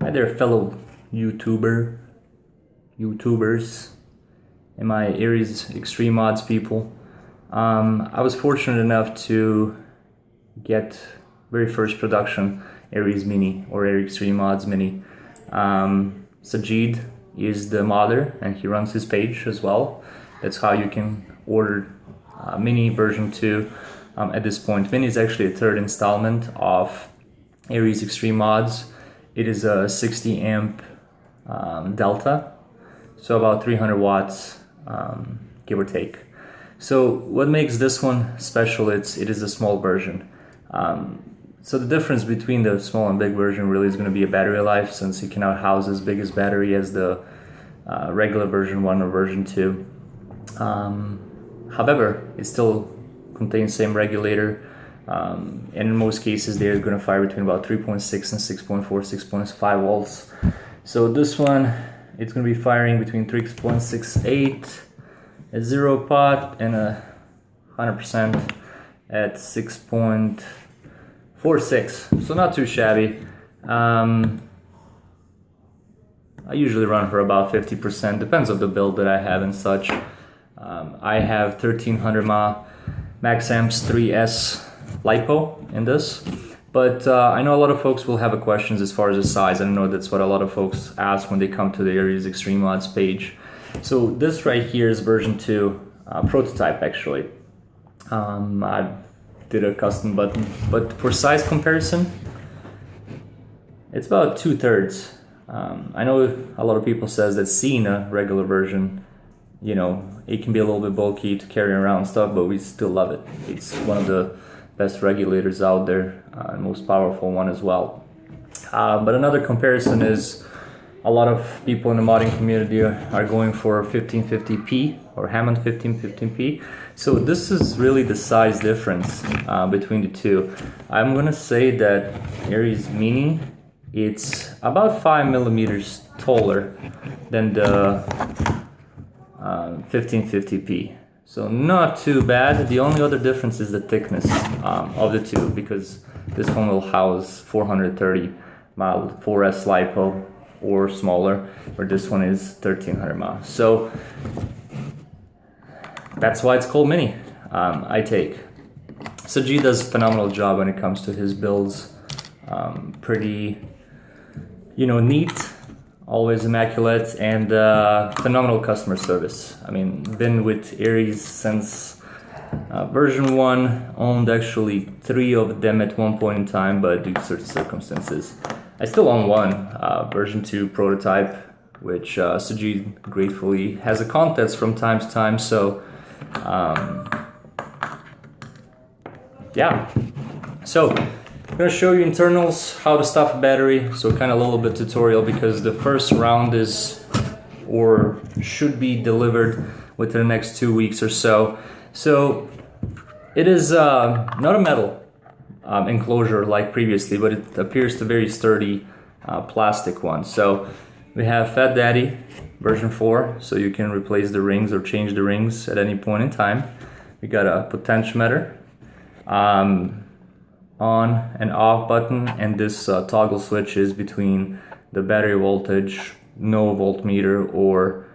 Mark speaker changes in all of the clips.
Speaker 1: Hi there, fellow YouTubers, and my Aries Extreme Mods people. I was fortunate enough to get very first production Aries Mini or Aries Extreme Mods Mini. Sajid is the modder and he runs his page as well. That's how you can order Mini version 2 at this point. Mini is actually a third installment of Aries Extreme Mods. It is a 60 amp Delta, so about 300 watts, give or take. So what makes this one special, it is a small version. So the difference between the small and big version really is going to be a battery life, since it cannot house as big as battery as the regular version 1 or version 2. However, it still contains same regulator, and in most cases they're going to fire between about 3.6 and 6.4, 6.5 volts. So this one, it's going to be firing between 3.68 at 0 pot and 100% at 6.46, so not too shabby. I usually run for about 50%, depends on the build that I have and such. I have 1300 mAh Max Amps 3S LiPo in this, but I know a lot of folks will have questions as far as the size. I know that's what a lot of folks ask when they come to the Aries Extreme Mods page. So this right here is version 2 prototype actually. I did a custom button, but for size comparison, it's about 2/3. I know a lot of people says that seeing a regular version, you know, it can be a little bit bulky to carry around stuff, but we still love it. It's one of the best regulators out there, and most powerful one as well. But another comparison is a lot of people in the modding community are going for 1550p or Hammond 1550p. So this is really the size difference between the two. I'm gonna say that Aries Mini, it's about 5 millimeters taller than the 1550p. So not too bad. The only other difference is the thickness of the two, because this one will house 430 mAh 4S LiPo or smaller, where this one is 1300 mAh. So that's why it's called Mini. I take. Sajid does a phenomenal job when it comes to his builds. Pretty, you know, neat, always immaculate, and phenomenal customer service. I mean, been with Aries since version 1, owned actually 3 of them at one point in time, but due to certain circumstances, I still own one, version 2 prototype, which Sajid gratefully has a contest from time to time. So yeah, so I'm gonna show you internals, how to stuff a battery, so kind of a little bit tutorial, because the first round is, or should be, delivered within the next 2 weeks or so. So it is not a metal enclosure like previously, but it appears to be very sturdy plastic one. So we have Fat Daddy version 4, so you can replace the rings or change the rings at any point in time. We got a potentiometer, on and off button, and this toggle switch is between the battery voltage, no voltmeter, or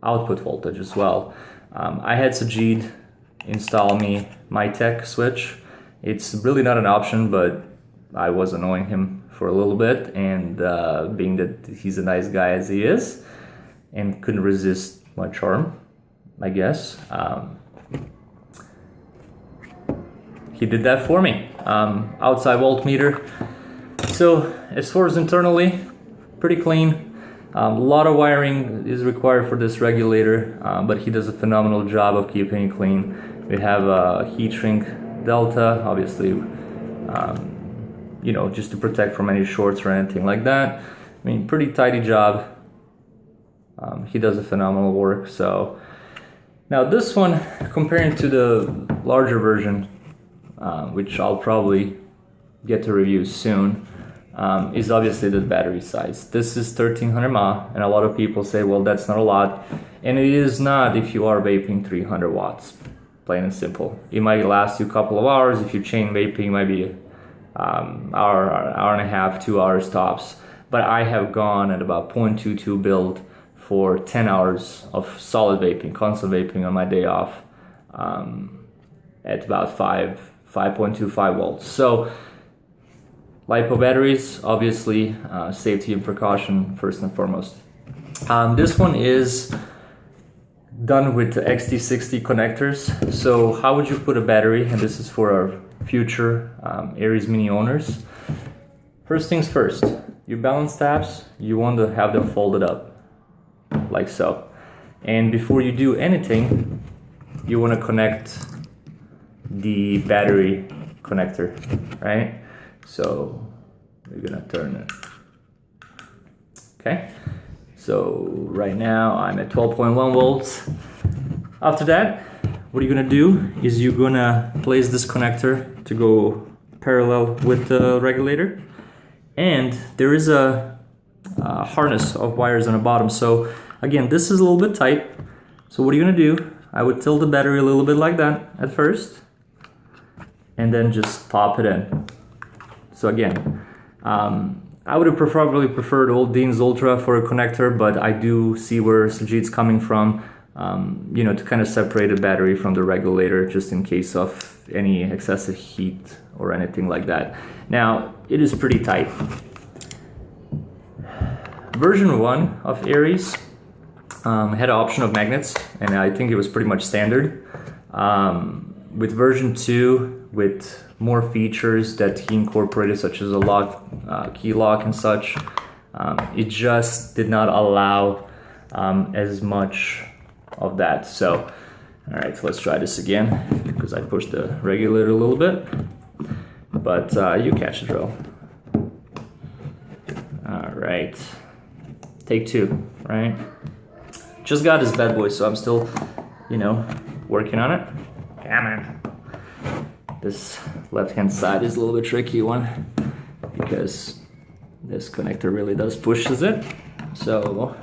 Speaker 1: output voltage as well. I had Sajid install me MyTech switch. It's really not an option, but I was annoying him for a little bit, and being that he's a nice guy as he is, and couldn't resist my charm, I guess. He did that for me. Outside voltmeter. So as far as internally, pretty clean. A lot of wiring is required for this regulator, but he does a phenomenal job of keeping it clean. We have a heat shrink Delta, obviously, you know, just to protect from any shorts or anything like that. I mean, pretty tidy job. He does a phenomenal work. So now this one, comparing to the larger version, which I'll probably get to review soon, is obviously the battery size. This is 1300 mAh, and a lot of people say, well, that's not a lot, and it is not if you are vaping 300 watts, plain and simple. It might last you a couple of hours. If you chain vaping, it might be hour and a half, 2 hours tops. But I have gone at about 0.22 build for 10 hours of solid vaping, constant vaping on my day off, at about 5.25 volts. So LiPo batteries, obviously, safety and precaution first and foremost. This one is done with the XT60 connectors. So how would you put a battery, and this is for our future Aries Mini owners. First things first, your balance tabs, you want to have them folded up, like so. And before you do anything, you want to connect the battery connector, right? So we're gonna turn it. Okay, so right now I'm at 12.1 volts. After that, what you're gonna do is you're gonna place this connector to go parallel with the regulator, and there is a harness of wires on the bottom. So again, this is a little bit tight. So what are you gonna do? I would tilt the battery a little bit like that at first, and then just pop it in. So again, I would have probably preferred old Dean's Ultra for a connector, but I do see where Sajid's coming from, you know, to kind of separate the battery from the regulator just in case of any excessive heat or anything like that. Now, it is pretty tight. Version 1 of Aries had an option of magnets, and I think it was pretty much standard. With version 2, with more features that he incorporated, such as a lock, key lock and such, it just did not allow as much of that. So, all right, so let's try this again, because I pushed the regulator a little bit, but you catch the drill. All right, take 2, right? Just got this bad boy, so I'm still, you know, working on it. Come on. This left-hand side is a little bit tricky one because this connector really does pushes it. So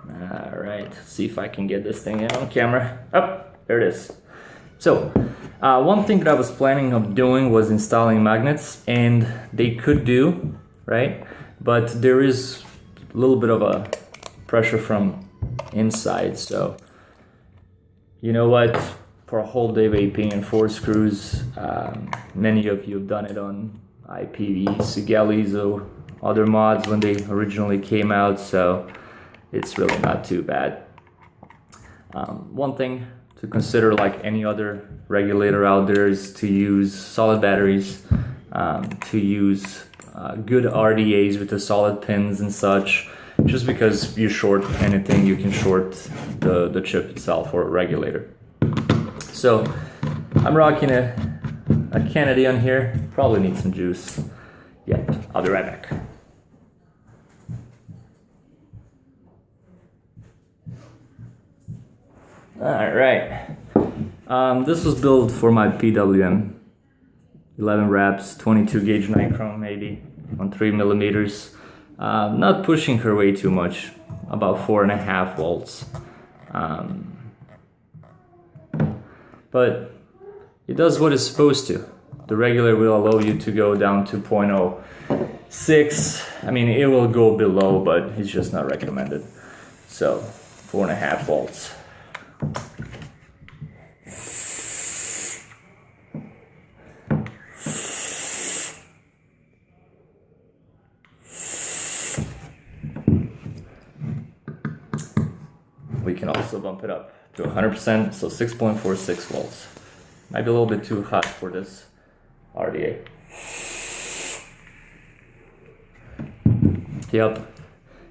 Speaker 1: all right, let's see if I can get this thing in on camera. Oh, there it is. So one thing that I was planning of doing was installing magnets, and they could do, right? But there is a little bit of a pressure from inside, so you know what, for a whole day vaping and 4 screws, many of you have done it on IPV, Sigelis, or other mods when they originally came out, so it's really not too bad. One thing to consider, like any other regulator out there, is to use solid batteries, to use good RDAs with the solid pins and such. Just because you short anything, you can short the chip itself or a regulator. So I'm rocking a Kennedy on here. Probably need some juice. Yeah, I'll be right back. All right. This was built for my PWM. 11 wraps, 22 gauge nichrome 80 on 3 millimeters. Not pushing her way too much, about 4.5 volts. But it does what it's supposed to. The regulator will allow you to go down to 0.06. I mean, it will go below, but it's just not recommended. So 4.5 volts. We can also bump it up to 100%, so 6.46 volts. Might be a little bit too hot for this RDA. Yep,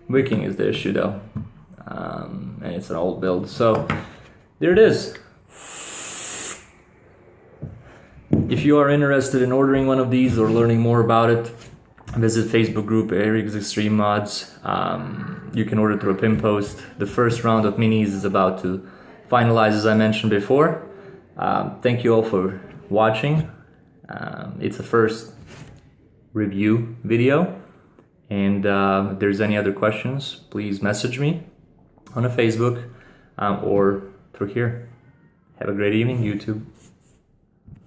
Speaker 1: wicking is the issue though, and it's an old build. So there it is. If you are interested in ordering one of these or learning more about it, visit Facebook group Aries Extreme Mods. You can order through a pin post. The first round of minis is about to finalize, as I mentioned before. Thank you all for watching. It's a first review video, and if there's any other questions, please message me on a Facebook or through here. Have a great evening, YouTube.